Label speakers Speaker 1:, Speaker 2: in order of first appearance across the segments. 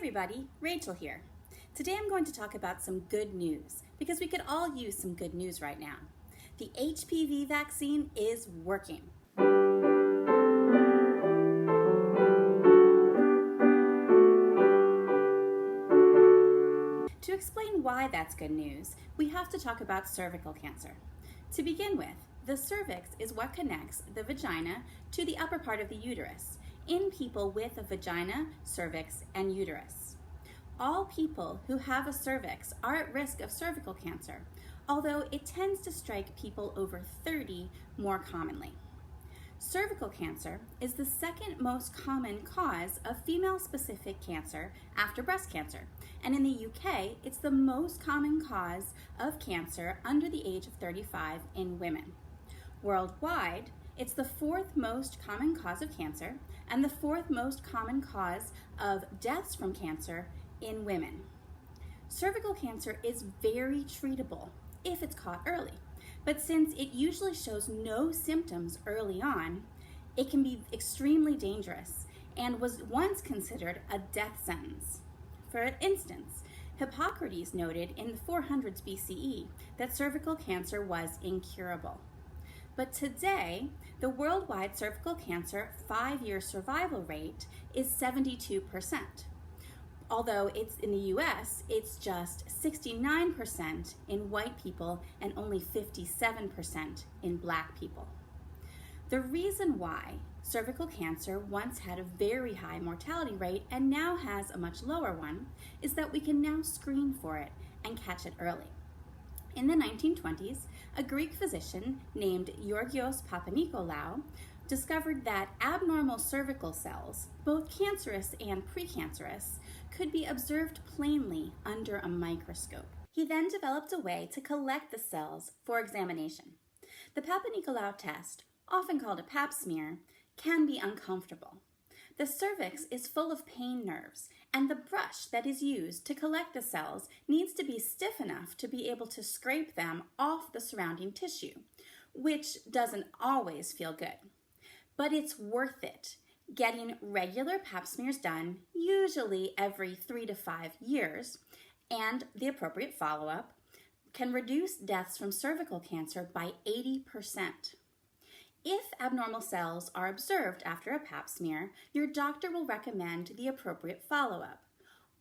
Speaker 1: everybody, Rachel here. Today I'm going to talk about some good news because we could all use some good news right now. The HPV vaccine is working. To explain why that's good news, we have to talk about cervical cancer. To begin with, the cervix is what connects the vagina to the upper part of the uterus in people with a vagina, cervix, and uterus. All people who have a cervix are at risk of cervical cancer, although it tends to strike people over 30 more commonly. Cervical cancer is the second most common cause of female-specific cancer after breast cancer, and in the UK, it's the most common cause of cancer under the age of 35 in women. Worldwide, it's the fourth most common cause of cancer and the fourth most common cause of deaths from cancer in women. Cervical cancer is very treatable if it's caught early, but since it usually shows no symptoms early on, it can be extremely dangerous and was once considered a death sentence. For instance, Hippocrates noted in the 400s BCE that cervical cancer was incurable. But today, the worldwide cervical cancer 5-year survival rate is 72%. Although it's in the US, it's just 69% in white people and only 57% in Black people. The reason why cervical cancer once had a very high mortality rate and now has a much lower one is that we can now screen for it and catch it early. In the 1920s, a Greek physician named Georgios Papanikolaou discovered that abnormal cervical cells, both cancerous and precancerous, could be observed plainly under a microscope. He then developed a way to collect the cells for examination. The Papanikolaou test, often called a pap smear, can be uncomfortable. The cervix is full of pain nerves, and the brush that is used to collect the cells needs to be stiff enough to be able to scrape them off the surrounding tissue, which doesn't always feel good. But it's worth it. Getting regular pap smears done, usually every 3 to 5 years, and the appropriate follow-up, can reduce deaths from cervical cancer by 80%. If abnormal cells are observed after a pap smear, your doctor will recommend the appropriate follow-up.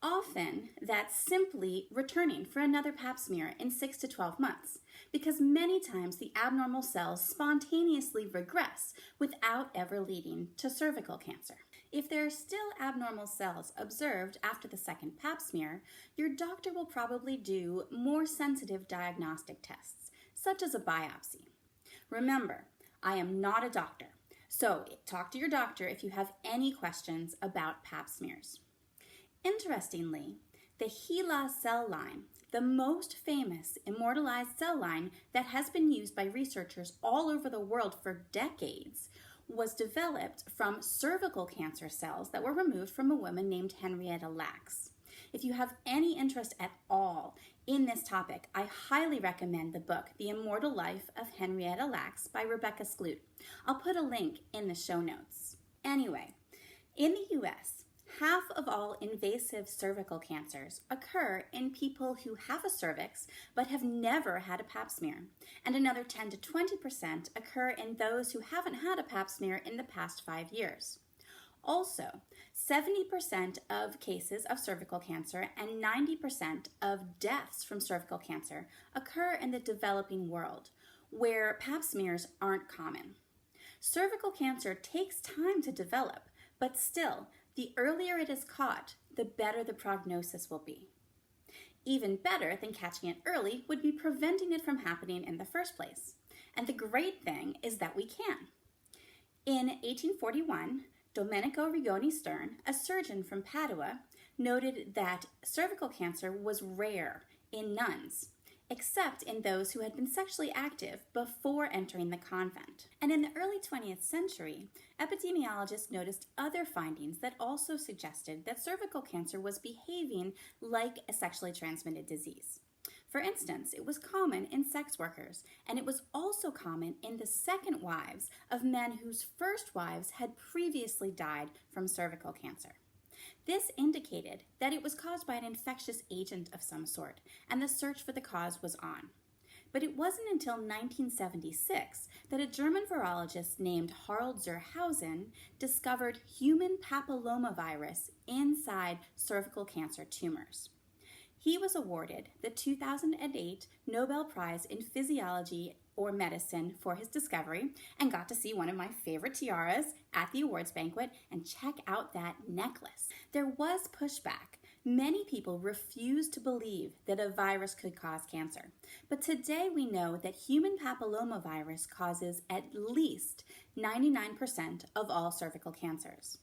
Speaker 1: Often, that's simply returning for another pap smear in 6 to 12 months, because many times the abnormal cells spontaneously regress without ever leading to cervical cancer. If there are still abnormal cells observed after the second pap smear, your doctor will probably do more sensitive diagnostic tests, such as a biopsy. Remember, I am not a doctor, so talk to your doctor if you have any questions about pap smears. Interestingly, the HeLa cell line, the most famous immortalized cell line that has been used by researchers all over the world for decades, was developed from cervical cancer cells that were removed from a woman named Henrietta Lacks. If you have any interest at all in this topic, I highly recommend the book, The Immortal Life of Henrietta Lacks by Rebecca Skloot. I'll put a link in the show notes. Anyway, in the US, half of all invasive cervical cancers occur in people who have a cervix but have never had a pap smear, and another 10 to 20% occur in those who haven't had a pap smear in the past 5 years. Also, 70% of cases of cervical cancer and 90% of deaths from cervical cancer occur in the developing world, where pap smears aren't common. Cervical cancer takes time to develop, but still, the earlier it is caught, the better the prognosis will be. Even better than catching it early would be preventing it from happening in the first place. And the great thing is that we can. In 1841, Domenico Rigoni Stern, a surgeon from Padua, noted that cervical cancer was rare in nuns, except in those who had been sexually active before entering the convent. And in the early 20th century, epidemiologists noticed other findings that also suggested that cervical cancer was behaving like a sexually transmitted disease. For instance, it was common in sex workers, and it was also common in the second wives of men whose first wives had previously died from cervical cancer. This indicated that it was caused by an infectious agent of some sort, and the search for the cause was on. But it wasn't until 1976 that a German virologist named Harald Zerhausen discovered human papillomavirus inside cervical cancer tumors. He was awarded the 2008 Nobel Prize in Physiology or Medicine for his discovery and got to see one of my favorite tiaras at the awards banquet and check out that necklace. There was pushback. Many people refused to believe that a virus could cause cancer. But today we know that human papillomavirus causes at least 99% of all cervical cancers.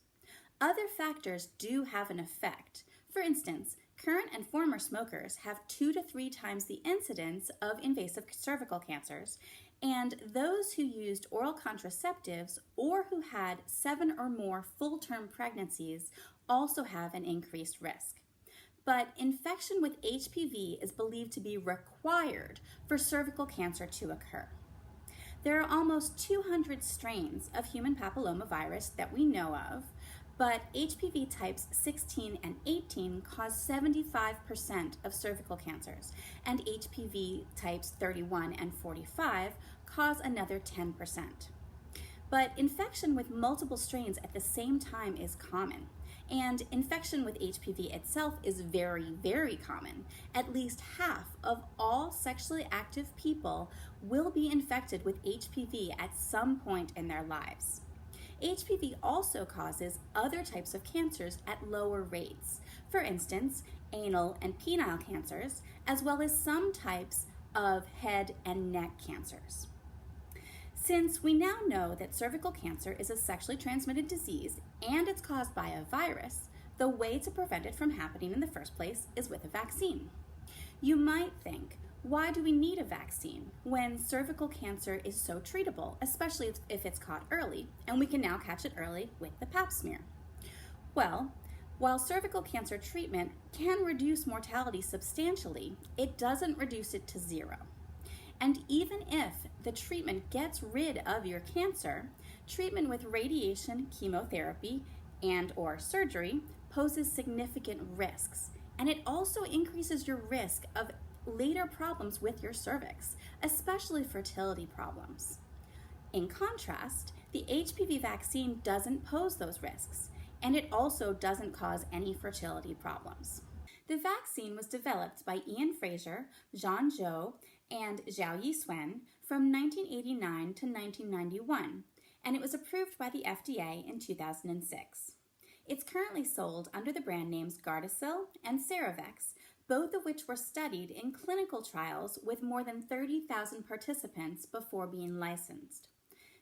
Speaker 1: Other factors do have an effect. For instance, current and former smokers have 2 to 3 times the incidence of invasive cervical cancers, and those who used oral contraceptives or who had 7 or more full-term pregnancies also have an increased risk. But infection with HPV is believed to be required for cervical cancer to occur. There are almost 200 strains of human papillomavirus that we know of, but HPV types 16 and 18 cause 75% of cervical cancers, and HPV types 31 and 45 cause another 10%. But infection with multiple strains at the same time is common, and infection with HPV itself is very, very common. At least half of all sexually active people will be infected with HPV at some point in their lives. HPV also causes other types of cancers at lower rates. For instance, anal and penile cancers, as well as some types of head and neck cancers. Since we now know that cervical cancer is a sexually transmitted disease and it's caused by a virus, the way to prevent it from happening in the first place is with a vaccine. You might think, why do we need a vaccine when cervical cancer is so treatable, especially if it's caught early, and we can now catch it early with the Pap smear? Well, while cervical cancer treatment can reduce mortality substantially, it doesn't reduce it to 0. And even if the treatment gets rid of your cancer, treatment with radiation, chemotherapy, and/or surgery poses significant risks. And it also increases your risk of later problems with your cervix, especially fertility problems. In contrast, the HPV vaccine doesn't pose those risks, and it also doesn't cause any fertility problems. The vaccine was developed by Ian Fraser, Zhang Zhou, and Zhao Yiswen from 1989 to 1991, and it was approved by the FDA in 2006. It's currently sold under the brand names Gardasil and Cervarix, both of which were studied in clinical trials with more than 30,000 participants before being licensed.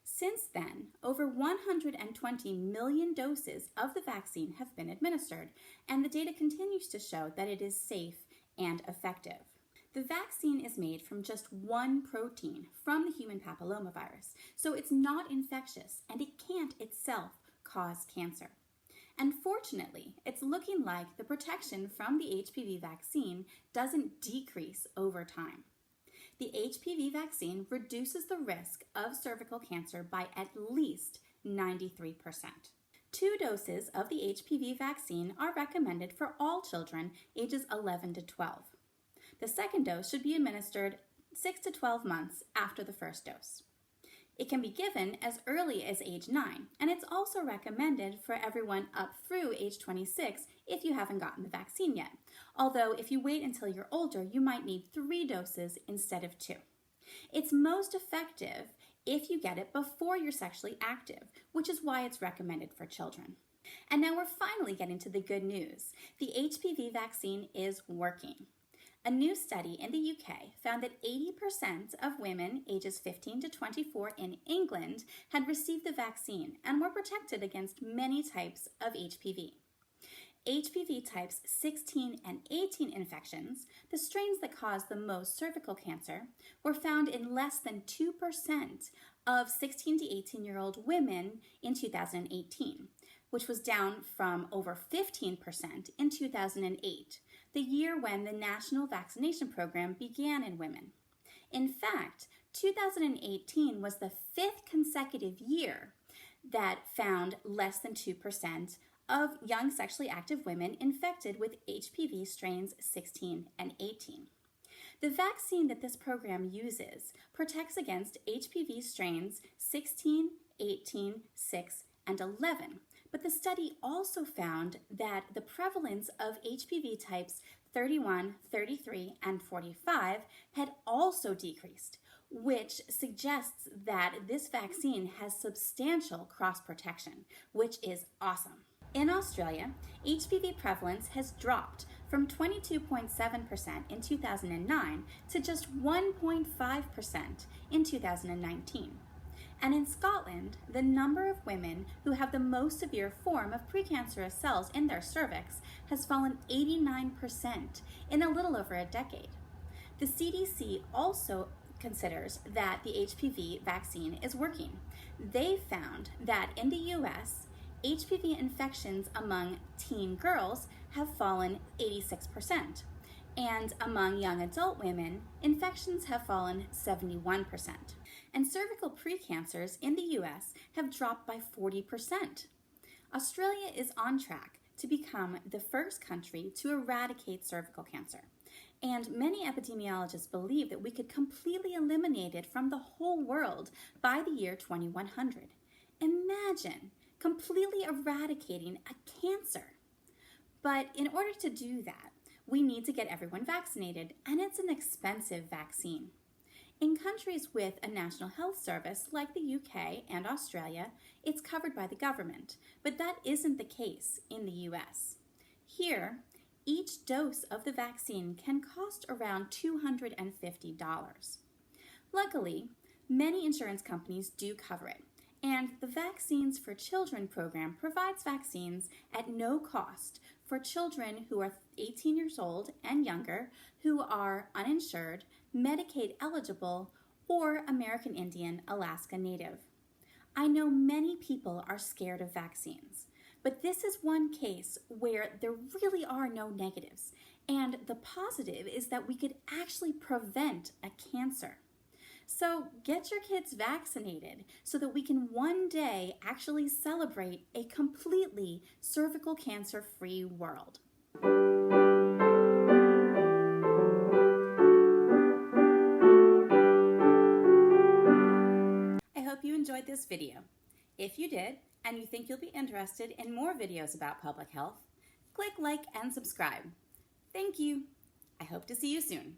Speaker 1: Since then, over 120 million doses of the vaccine have been administered, and the data continues to show that it is safe and effective. The vaccine is made from just one protein from the human papillomavirus, so it's not infectious and it can't itself cause cancer. And fortunately, it's looking like the protection from the HPV vaccine doesn't decrease over time. The HPV vaccine reduces the risk of cervical cancer by at least 93%. 2 doses of the HPV vaccine are recommended for all children ages 11 to 12. The second dose should be administered 6 to 12 months after the first dose. It can be given as early as age 9, and it's also recommended for everyone up through age 26 if you haven't gotten the vaccine yet. Although if you wait until you're older, you might need 3 doses instead of 2. It's most effective if you get it before you're sexually active, which is why it's recommended for children. And now we're finally getting to the good news. The HPV vaccine is working. A new study in the UK found that 80% of women ages 15 to 24 in England had received the vaccine and were protected against many types of HPV. HPV types 16 and 18 infections, the strains that cause the most cervical cancer, were found in less than 2% of 16 to 18-year-old women in 2018, which was down from over 15% in 2008. The year when the national vaccination program began in women. In fact, 2018 was the 5th consecutive year that found less than 2% of young sexually active women infected with HPV strains 16 and 18. The vaccine that this program uses protects against HPV strains 16, 18, 6, and 11. But the study also found that the prevalence of HPV types 31, 33, and 45 had also decreased, which suggests that this vaccine has substantial cross-protection, which is awesome. In Australia, HPV prevalence has dropped from 22.7% in 2009 to just 1.5% in 2019. And in Scotland, the number of women who have the most severe form of precancerous cells in their cervix has fallen 89% in a little over a decade. The CDC also considers that the HPV vaccine is working. They found that in the US, HPV infections among teen girls have fallen 86%, and among young adult women, infections have fallen 71%. And cervical precancers in the US have dropped by 40%. Australia is on track to become the first country to eradicate cervical cancer. And many epidemiologists believe that we could completely eliminate it from the whole world by the year 2100. Imagine completely eradicating a cancer. But in order to do that, we need to get everyone vaccinated, and it's an expensive vaccine. In countries with a national health service like the UK and Australia, it's covered by the government, but that isn't the case in the US. Here, each dose of the vaccine can cost around $250. Luckily, many insurance companies do cover it, and the Vaccines for Children program provides vaccines at no cost for children who are 18 years old and younger, who are uninsured, Medicaid eligible, or American Indian Alaska Native. I know many people are scared of vaccines, but this is one case where there really are no negatives, and the positive is that we could actually prevent a cancer. So get your kids vaccinated so that we can one day actually celebrate a completely cervical cancer-free world. I hope you enjoyed this video. If you did, and you think you'll be interested in more videos about public health, click like and subscribe. Thank you. I hope to see you soon.